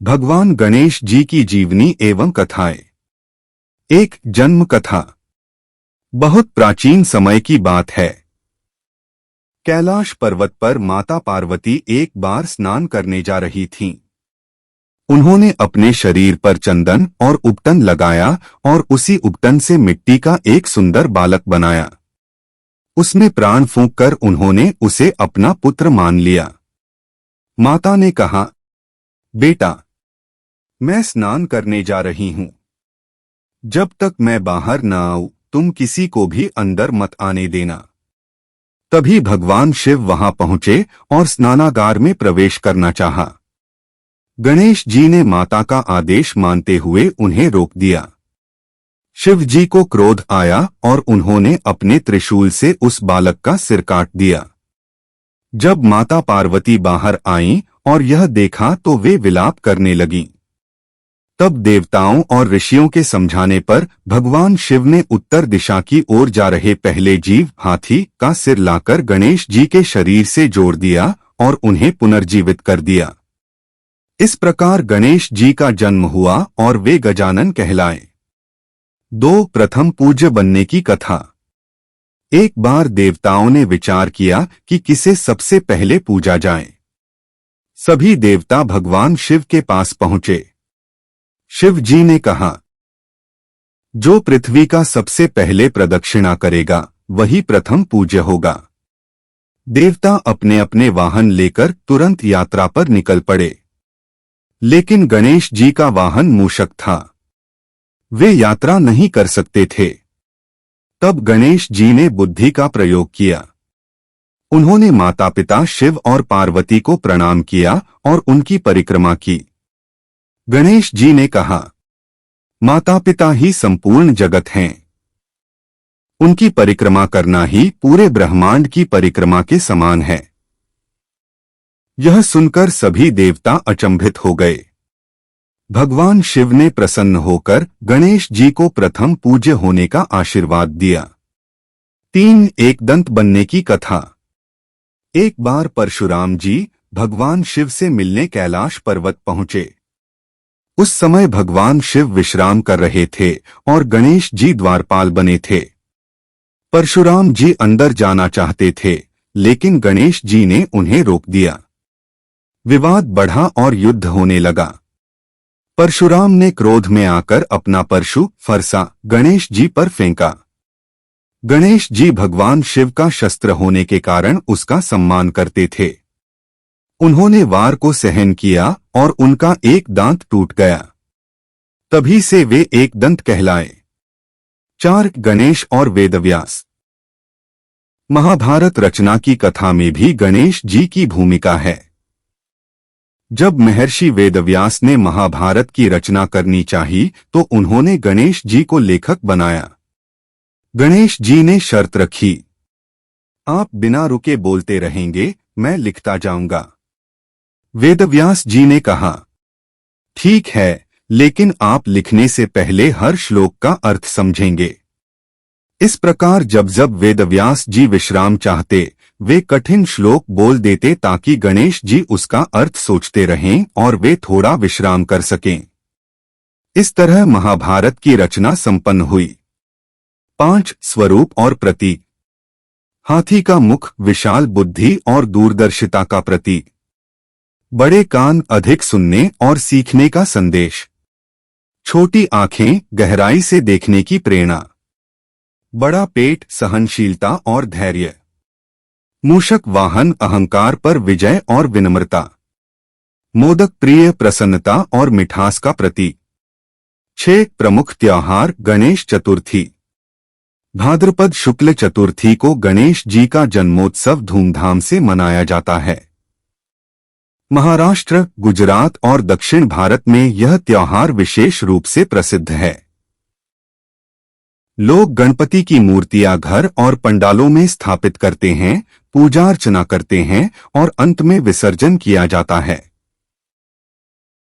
भगवान गणेश जी की जीवनी एवं कथाएं। एक जन्म कथा। बहुत प्राचीन समय की बात है। कैलाश पर्वत पर माता पार्वती एक बार स्नान करने जा रही थीं। उन्होंने अपने शरीर पर चंदन और उपटन लगाया और उसी उपटन से मिट्टी का एक सुंदर बालक बनाया। उसमें प्राण फूंककर उन्होंने उसे अपना पुत्र मान लिया। माता ने कहा, बेटा, मैं स्नान करने जा रही हूं। जब तक मैं बाहर न आऊं तुम किसी को भी अंदर मत आने देना। तभी भगवान शिव वहां पहुंचे और स्नानागार में प्रवेश करना चाहा। गणेश जी ने माता का आदेश मानते हुए उन्हें रोक दिया। शिव जी को क्रोध आया और उन्होंने अपने त्रिशूल से उस बालक का सिर काट दिया। जब माता पार्वती बाहर आईं और यह देखा तो वे विलाप करने लगीं। तब देवताओं और ऋषियों के समझाने पर भगवान शिव ने उत्तर दिशा की ओर जा रहे पहले जीव हाथी का सिर लाकर गणेश जी के शरीर से जोड़ दिया और उन्हें पुनर्जीवित कर दिया। इस प्रकार गणेश जी का जन्म हुआ और वे गजानन कहलाए। 2. प्रथम पूज्य बनने की कथा। एक बार देवताओं ने विचार किया कि किसे सबसे पहले पूजा जाए। सभी देवता भगवान शिव के पास पहुंचे। शिव जी ने कहा, जो पृथ्वी का सबसे पहले प्रदक्षिणा करेगा वही प्रथम पूज्य होगा। देवता अपने अपने वाहन लेकर तुरंत यात्रा पर निकल पड़े। लेकिन गणेश जी का वाहन मूषक था। वे यात्रा नहीं कर सकते थे। तब गणेश जी ने बुद्धि का प्रयोग किया। उन्होंने माता पिता शिव और पार्वती को प्रणाम किया और उनकी परिक्रमा की। गणेश जी ने कहा, माता पिता ही संपूर्ण जगत हैं। उनकी परिक्रमा करना ही पूरे ब्रह्मांड की परिक्रमा के समान है। यह सुनकर सभी देवता अचंभित हो गए। भगवान शिव ने प्रसन्न होकर गणेश जी को प्रथम पूज्य होने का आशीर्वाद दिया। 3. एकदंत बनने की कथा। एक बार परशुराम जी भगवान शिव से मिलने कैलाश पर्वत पहुंचे। उस समय भगवान शिव विश्राम कर रहे थे और गणेश जी द्वारपाल बने थे। परशुराम जी अंदर जाना चाहते थे, लेकिन गणेश जी ने उन्हें रोक दिया। विवाद बढ़ा और युद्ध होने लगा। परशुराम ने क्रोध में आकर अपना परशु फरसा गणेश जी पर फेंका। गणेश जी भगवान शिव का शस्त्र होने के कारण उसका सम्मान करते थे। उन्होंने वार को सहन किया और उनका एक दांत टूट गया। तभी से वे एकदंत कहलाए। 4. गणेश और वेदव्यास। महाभारत रचना की कथा में भी गणेश जी की भूमिका है। जब महर्षि वेदव्यास ने महाभारत की रचना करनी चाही तो उन्होंने गणेश जी को लेखक बनाया। गणेश जी ने शर्त रखी, आप बिना रुके बोलते रहेंगे, मैं लिखता जाऊंगा। वेदव्यास जी ने कहा, ठीक है, लेकिन आप लिखने से पहले हर श्लोक का अर्थ समझेंगे। इस प्रकार जब जब वेदव्यास जी विश्राम चाहते वे कठिन श्लोक बोल देते ताकि गणेश जी उसका अर्थ सोचते रहें और वे थोड़ा विश्राम कर सकें। इस तरह महाभारत की रचना संपन्न हुई। 5. स्वरूप और प्रतीक। हाथी का मुख विशाल बुद्धि और दूरदर्शिता का प्रतीक। बड़े कान अधिक सुनने और सीखने का संदेश। छोटी आंखें गहराई से देखने की प्रेरणा। बड़ा पेट सहनशीलता और धैर्य। मूषक वाहन अहंकार पर विजय और विनम्रता। मोदक प्रिय प्रसन्नता और मिठास का प्रतीक। 6. प्रमुख त्योहार गणेश चतुर्थी। भाद्रपद शुक्ल चतुर्थी को गणेश जी का जन्मोत्सव धूमधाम से मनाया जाता है। महाराष्ट्र, गुजरात और दक्षिण भारत में यह त्योहार विशेष रूप से प्रसिद्ध है। लोग गणपति की मूर्तियां घर और पंडालों में स्थापित करते हैं, पूजा अर्चना करते हैं और अंत में विसर्जन किया जाता है।